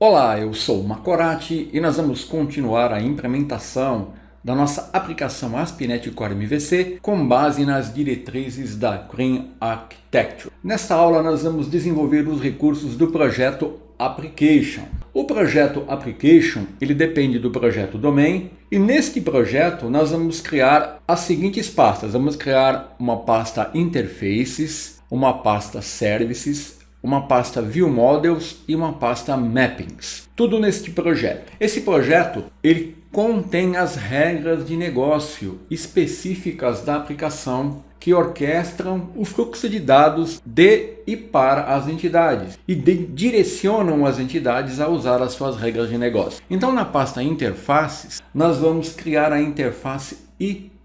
Olá, eu sou o Macorati e nós vamos continuar a implementação da nossa aplicação ASP.NET Core MVC com base nas diretrizes da Green Architecture. Nesta aula nós vamos desenvolver os recursos do projeto Application. O projeto Application ele depende do projeto Domain e neste projeto nós vamos criar as seguintes pastas. Vamos criar uma pasta Interfaces, uma pasta Services, uma pasta ViewModels e uma pasta Mappings. Tudo neste projeto. Esse projeto ele contém as regras de negócio específicas da aplicação que orquestram o fluxo de dados de e para as entidades e direcionam as entidades a usar as suas regras de negócio. Então, na pasta Interfaces, nós vamos criar a interface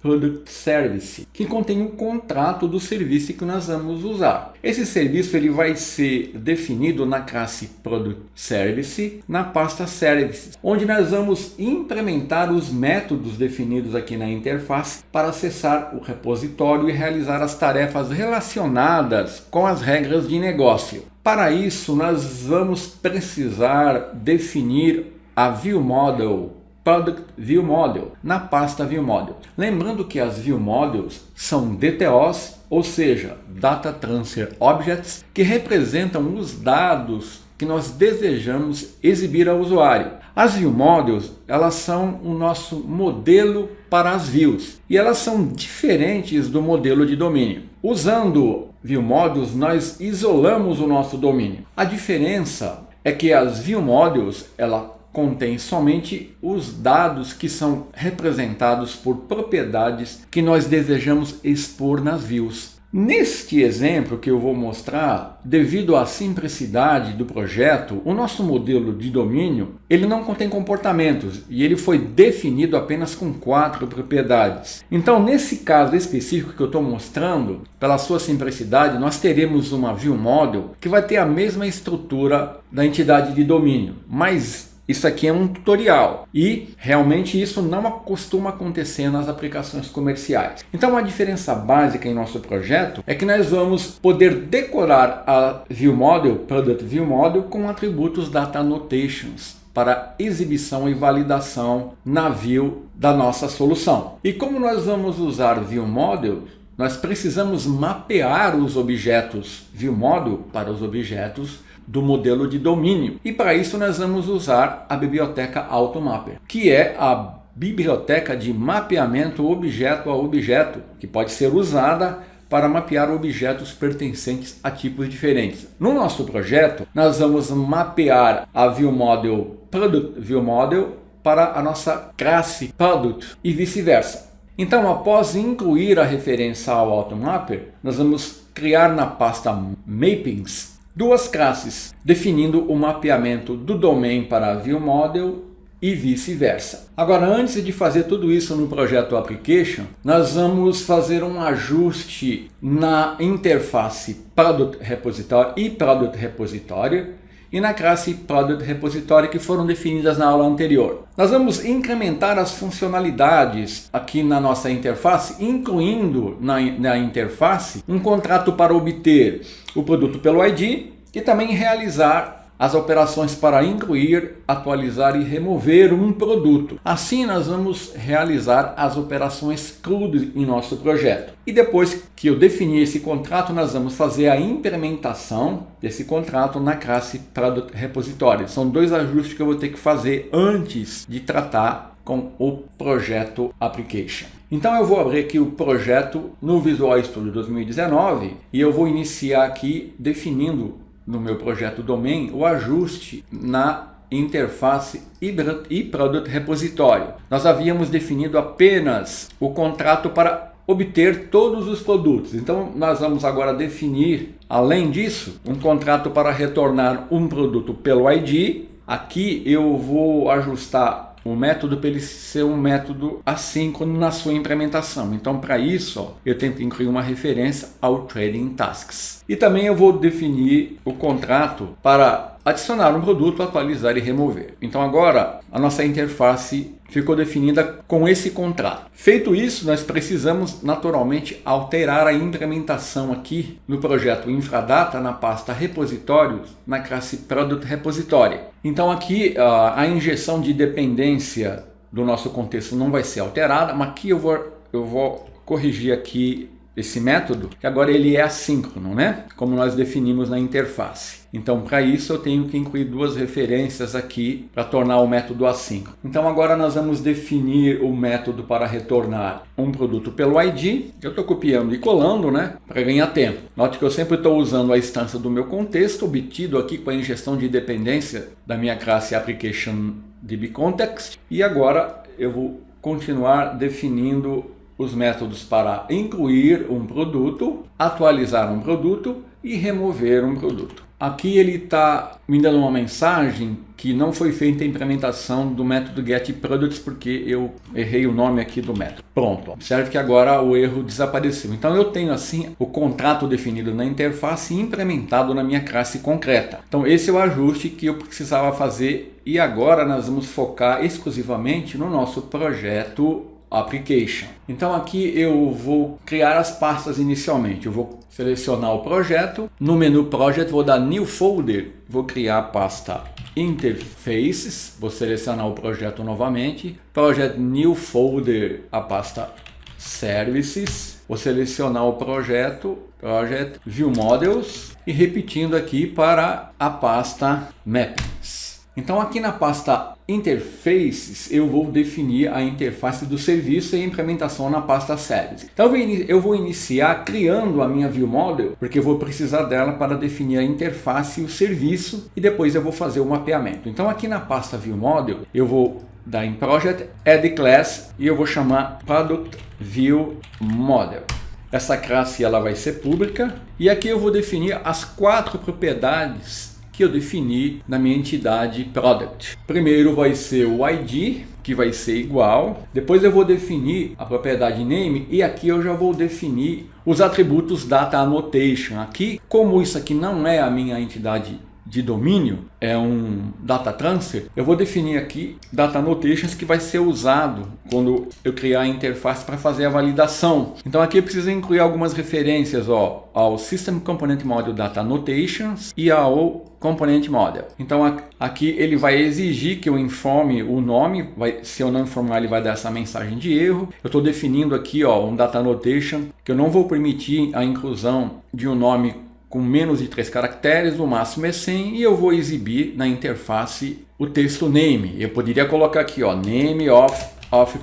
Product Service, que contém o contrato do serviço que nós vamos usar. Esse serviço ele vai ser definido na classe Product Service, na pasta Services, onde nós vamos implementar os métodos definidos aqui na interface para acessar o repositório e realizar as tarefas relacionadas com as regras de negócio. Para isso, nós vamos precisar definir a ViewModel, Product ViewModel, na pasta ViewModel. Lembrando que as ViewModels são DTOs, ou seja, Data Transfer Objects, que representam os dados que nós desejamos exibir ao usuário. As ViewModels, elas são o nosso modelo para as views e elas são diferentes do modelo de domínio. Usando ViewModels, nós isolamos o nosso domínio. A diferença é que as ViewModels, ela contém somente os dados que são representados por propriedades que nós desejamos expor nas views. Neste exemplo que eu vou mostrar, devido à simplicidade do projeto, o nosso modelo de domínio ele não contém comportamentos e ele foi definido apenas com 4 propriedades. Então, nesse caso específico que eu estou mostrando, pela sua simplicidade, nós teremos uma ViewModel que vai ter a mesma estrutura da entidade de domínio, mas isso aqui é um tutorial e realmente isso não costuma acontecer nas aplicações comerciais. Então a diferença básica em nosso projeto é que nós vamos poder decorar a ViewModel, Product ViewModel, com atributos Data Annotations para exibição e validação na view da nossa solução. E como nós vamos usar ViewModel, nós precisamos mapear os objetos ViewModel para os objetos do modelo de domínio. E para isso nós vamos usar a biblioteca AutoMapper, que é a biblioteca de mapeamento objeto a objeto, que pode ser usada para mapear objetos pertencentes a tipos diferentes. No nosso projeto, nós vamos mapear a ViewModel Product ViewModel para a nossa classe Product e vice-versa. Então, após incluir a referência ao AutoMapper, nós vamos criar na pasta Mappings duas classes, definindo o mapeamento do domain para a ViewModel e vice-versa. Agora, antes de fazer tudo isso no projeto Application, nós vamos fazer um ajuste na interface Product Repository e Product Repository e na classe Product Repository que foram definidas na aula anterior. Nós vamos incrementar as funcionalidades aqui na nossa interface, incluindo na interface um contrato para obter o produto pelo ID e também realizar as operações para incluir, atualizar e remover um produto. Assim nós vamos realizar as operações CRUD em nosso projeto. E depois que eu definir esse contrato, nós vamos fazer a implementação desse contrato na classe Product Repository. São dois ajustes que eu vou ter que fazer antes de tratar com o projeto Application. Então eu vou abrir aqui o projeto no Visual Studio 2019 e eu vou iniciar aqui definindo no meu projeto Domain o ajuste na interface e Product Repository. Nós havíamos definido apenas o contrato para obter todos os produtos. Então nós vamos agora definir, além disso, um contrato para retornar um produto pelo ID. Aqui eu vou ajustar o método para ele ser um método assíncrono na sua implementação. Então, para isso, eu tenho que incluir uma referência ao Trading Tasks. E também eu vou definir o contrato para adicionar um produto, atualizar e remover. Então agora a nossa interface ficou definida com esse contrato. Feito isso, nós precisamos naturalmente alterar a implementação aqui no projeto Infradata, na pasta Repositórios, na classe Product Repository. Então aqui a injeção de dependência do nosso contexto não vai ser alterada, mas aqui eu vou corrigir aqui esse método, que agora ele é assíncrono, né? Como nós definimos na interface. Então, para isso, eu tenho que incluir duas referências aqui para tornar o método assíncrono. Então, agora nós vamos definir o método para retornar um produto pelo ID. Eu estou copiando e colando, né? Para ganhar tempo. Note que eu sempre estou usando a instância do meu contexto, obtido aqui com a injeção de dependência da minha classe ApplicationDBContext. E agora eu vou continuar definindo os métodos para incluir um produto, atualizar um produto e remover um produto. Aqui ele está me dando uma mensagem que não foi feita a implementação do método getProducts porque eu errei o nome aqui do método. Pronto, observe que agora o erro desapareceu. Então eu tenho assim o contrato definido na interface implementado na minha classe concreta. Então esse é o ajuste que eu precisava fazer e agora nós vamos focar exclusivamente no nosso projeto Application. Então aqui eu vou criar as pastas inicialmente. Eu vou selecionar o projeto. No menu Project vou dar New Folder. Vou criar a pasta Interfaces. Vou selecionar o projeto novamente. Project New Folder, a pasta Services. Vou selecionar o projeto Project View Models e repetindo aqui para a pasta Mappings. Então aqui na pasta Interfaces eu vou definir a interface do serviço e a implementação na pasta Service. Então eu vou iniciar criando a minha View Model, porque eu vou precisar dela para definir a interface e o serviço e depois eu vou fazer o mapeamento. Então aqui na pasta View Model eu vou dar em Project Add Class e eu vou chamar Product View Model. Essa classe ela vai ser pública e aqui eu vou definir as 4 propriedades que eu defini na minha entidade Product. Primeiro vai ser o ID, que vai ser igual. Depois eu vou definir a propriedade Name e aqui eu já vou definir os atributos Data Annotation. Aqui, como isso aqui não é a minha entidade de domínio, é um data transfer, eu vou definir aqui data annotations que vai ser usado quando eu criar a interface para fazer a validação. Então aqui eu preciso incluir algumas referências ao System Component Model Data Annotations e ao Component Model. Então aqui ele vai exigir que eu informe o nome, se eu não informar ele vai dar essa mensagem de erro. Eu estou definindo aqui um Data Annotation que eu não vou permitir a inclusão de um nome com menos de 3 caracteres, o máximo é 100, e eu vou exibir na interface o texto name. Eu poderia colocar aqui, name of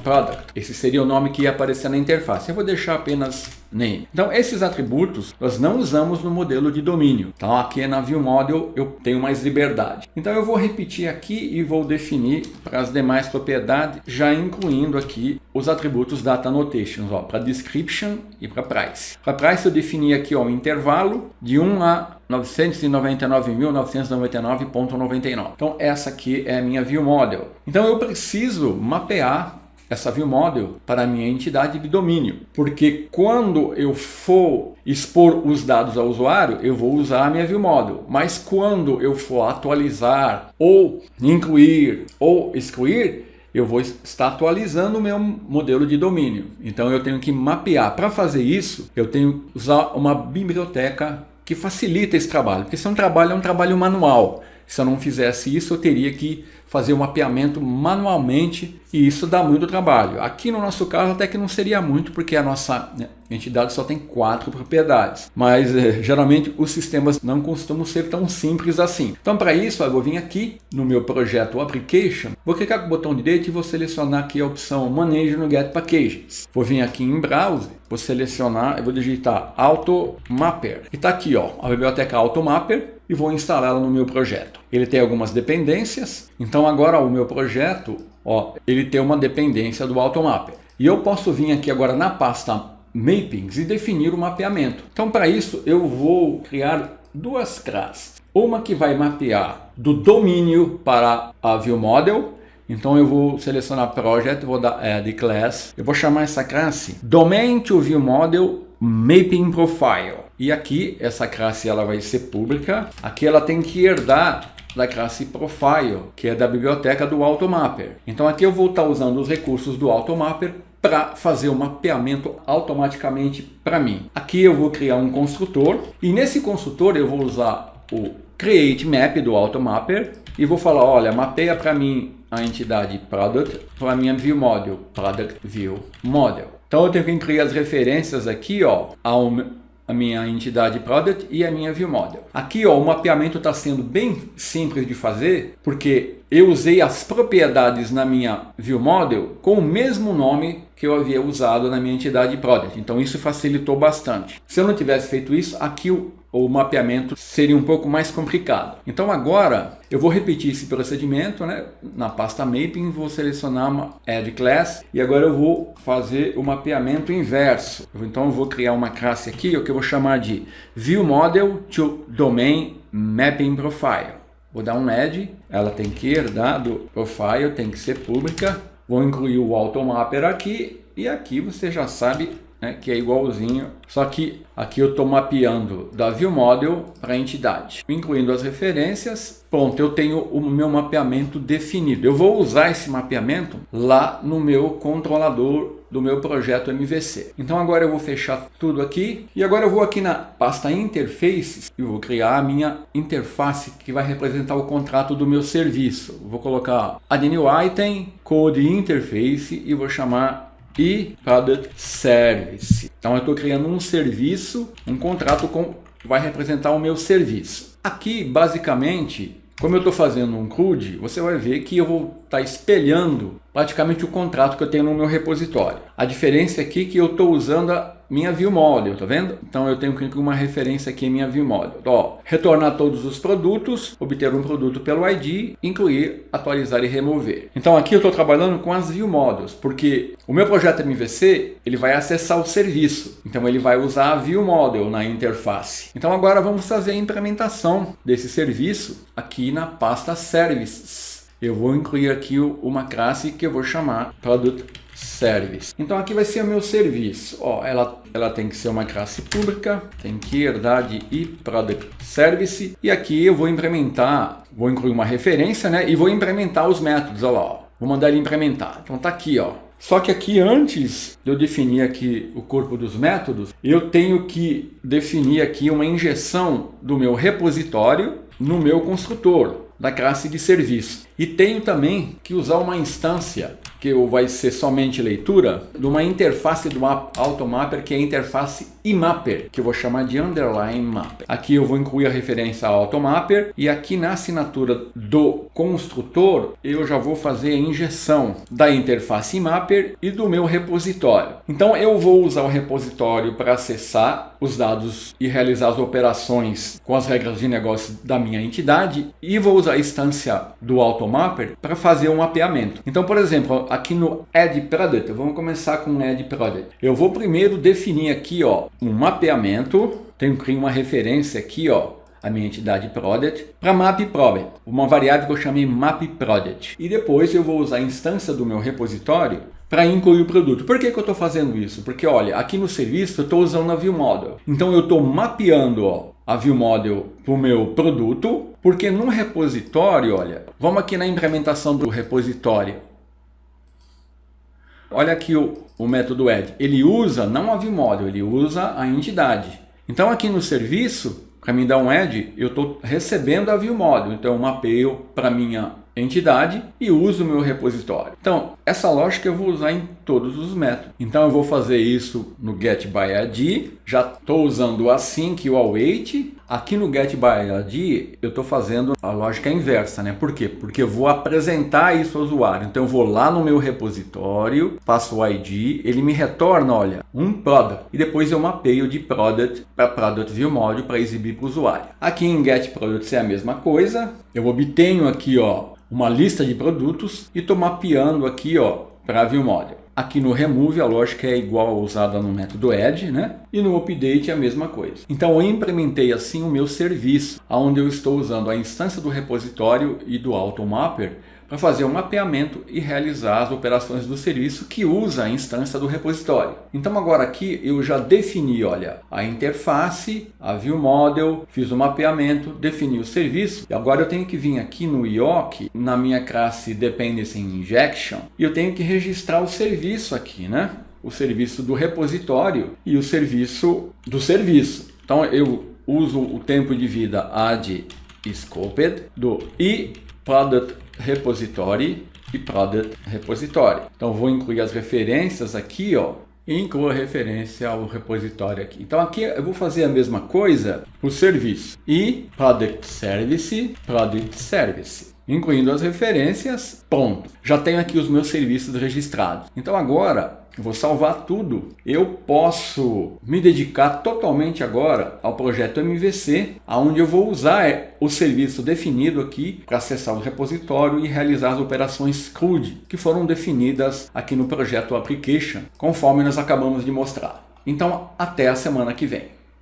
product. Esse seria o nome que ia aparecer na interface. Eu vou deixar apenas name. Então, esses atributos nós não usamos no modelo de domínio. Então, aqui na View Model eu tenho mais liberdade. Então, eu vou repetir aqui e vou definir para as demais propriedades, já incluindo aqui os atributos Data Annotations, para Description e para Price. Para Price eu defini aqui um intervalo de 1 a 999.999.99. Então essa aqui é a minha View Model. Então eu preciso mapear essa View Model para a minha entidade de domínio, porque quando eu for expor os dados ao usuário, eu vou usar a minha View Model, mas quando eu for atualizar ou incluir ou excluir, eu vou estar atualizando o meu modelo de domínio. Então eu tenho que mapear. Para fazer isso, eu tenho que usar uma biblioteca que facilita esse trabalho, porque se é um trabalho manual. Se eu não fizesse isso, eu teria que fazer o mapeamento manualmente e isso dá muito trabalho. Aqui no nosso caso até que não seria muito, porque a nossa entidade só tem 4 propriedades. Mas geralmente os sistemas não costumam ser tão simples assim. Então para isso eu vou vir aqui no meu projeto Application, vou clicar com o botão direito e vou selecionar aqui a opção Manage no Get Packages. Vou vir aqui em Browse, vou selecionar, eu vou digitar AutoMapper. E está aqui a biblioteca AutoMapper. E vou instalá-la no meu projeto. Ele tem algumas dependências, então agora o meu projeto, ele tem uma dependência do AutoMapper. E eu posso vir aqui agora na pasta Mappings e definir o mapeamento. Então para isso eu vou criar 2 classes. Uma que vai mapear do domínio para a View Model. Então eu vou selecionar Project, vou dar Add Class. Eu vou chamar essa classe Domain to View Model Mapping Profile. E aqui, essa classe ela vai ser pública. Aqui ela tem que herdar da classe Profile, que é da biblioteca do Automapper. Então aqui eu vou estar usando os recursos do Automapper para fazer o mapeamento automaticamente para mim. Aqui eu vou criar um construtor e nesse construtor eu vou usar o Create Map do Automapper e vou falar, olha, mapeia para mim a entidade Product para a minha View Model, Product View Model. Então eu tenho que incluir as referências aqui, ó, a minha entidade Product e a minha View Model. Aqui, ó, o mapeamento está sendo bem simples de fazer, porque eu usei as propriedades na minha View Model com o mesmo nome que eu havia usado na minha entidade Product. Então isso facilitou bastante. Se eu não tivesse feito isso, aqui o mapeamento seria um pouco mais complicado. Então agora eu vou repetir esse procedimento, né? Na pasta Mapping, vou selecionar uma Add Class e agora eu vou fazer o mapeamento inverso. Então eu vou criar uma classe aqui, o que eu vou chamar de View Model to Domain Mapping Profile. Vou dar um Add, ela tem que herdar do Profile, tem que ser pública. Vou incluir o Automapper aqui e aqui você já sabe, né, que é igualzinho, só que aqui eu estou mapeando da View Model para a entidade. Incluindo as referências, pronto, eu tenho o meu mapeamento definido. Eu vou usar esse mapeamento lá no meu controlador do meu projeto MVC. Então agora eu vou fechar tudo aqui e agora eu vou aqui na pasta Interfaces e vou criar a minha interface que vai representar o contrato do meu serviço. Vou colocar Add New Item, Code Interface e vou chamar Product Service. Então eu estou criando um serviço, um contrato que vai representar o meu serviço. Aqui basicamente, como eu estou fazendo um CRUD, você vai ver que eu vou estar espelhando praticamente o contrato que eu tenho no meu repositório. A diferença aqui é que eu estou usando a minha View Model, tá vendo? Então eu tenho que incluir uma referência aqui em minha View Model. Então, ó, retornar todos os produtos, obter um produto pelo ID, incluir, atualizar e remover. Então aqui eu estou trabalhando com as View Models, porque o meu projeto MVC ele vai acessar o serviço. Então ele vai usar a View Model na interface. Então agora vamos fazer a implementação desse serviço aqui na pasta Services. Eu vou incluir aqui uma classe que eu vou chamar Product Service. Então aqui vai ser o meu serviço. Ó, ela tem que ser uma classe pública, tem que herdar de Product Service. E aqui eu vou implementar, vou incluir uma referência, né? E vou implementar os métodos. Olha lá, ó. Vou mandar ele implementar. Então tá aqui, ó. Só que aqui antes de eu definir aqui o corpo dos métodos, eu tenho que definir aqui uma injeção do meu repositório no meu construtor da classe de serviço. E tenho também que usar uma instância que vai ser somente leitura de uma interface do Automapper, que é a interface IMapper, que eu vou chamar de Underline Mapper. Aqui eu vou incluir a referência ao Automapper e aqui na assinatura do construtor eu já vou fazer a injeção da interface IMapper e do meu repositório. Então eu vou usar o repositório para acessar os dados e realizar as operações com as regras de negócio da minha entidade e vou usar a instância do Automapper para fazer um mapeamento. Então, por exemplo, aqui no Add Product, vamos começar com Add Product. Eu vou primeiro definir aqui, ó, um mapeamento, tenho que criar uma referência aqui, ó, a minha entidade Product, para Map Product, uma variável que eu chamei Map Product. E depois eu vou usar a instância do meu repositório para incluir o produto. Por que eu estou fazendo isso? Porque, olha, aqui no serviço eu estou usando a View Model. Então eu estou mapeando, ó, a View Model para o meu produto, porque no repositório, olha, vamos aqui na implementação do repositório. Olha aqui o método add. Ele usa não a View Model, ele usa a entidade. Então aqui no serviço, para me dar um add, eu estou recebendo a View Model. Então eu mapeio para minha entidade e uso o meu repositório. Então essa lógica eu vou usar em todos os métodos. Então eu vou fazer isso no getById. Já estou usando o async e o await. Aqui no getById eu estou fazendo a lógica inversa, né? Por quê? Porque eu vou apresentar isso ao usuário. Então eu vou lá no meu repositório, passo o ID, ele me retorna, olha, um product. E depois eu mapeio de product para product view model para exibir para o usuário. Aqui em getProducts é a mesma coisa. Eu obtenho aqui, ó, uma lista de produtos e estou mapeando aqui, ó, para a View Model. Aqui no remove a lógica é igual a usada no método add, né? E no update é a mesma coisa. Então eu implementei assim o meu serviço, onde eu estou usando a instância do repositório e do automapper para fazer um mapeamento e realizar as operações do serviço que usa a instância do repositório. Então agora aqui eu já defini, olha, a interface, a viewModel, fiz o mapeamento, defini o serviço. E agora eu tenho que vir aqui no IOC, na minha classe Dependency Injection, e eu tenho que registrar o serviço aqui, né? O serviço do repositório e o serviço do serviço. Então eu uso o tempo de vida add scoped do Product Repository e Product Repository. Então vou incluir as referências aqui, ó, e incluo a referência ao repositório aqui. Então aqui eu vou fazer a mesma coisa para o serviço e Product Service, incluindo as referências, pronto. Já tenho aqui os meus serviços registrados. Então agora eu vou salvar tudo. Eu posso me dedicar totalmente agora ao projeto MVC, onde eu vou usar o serviço definido aqui para acessar o repositório e realizar as operações CRUD, que foram definidas aqui no projeto Application, conforme nós acabamos de mostrar. Então, até a semana que vem.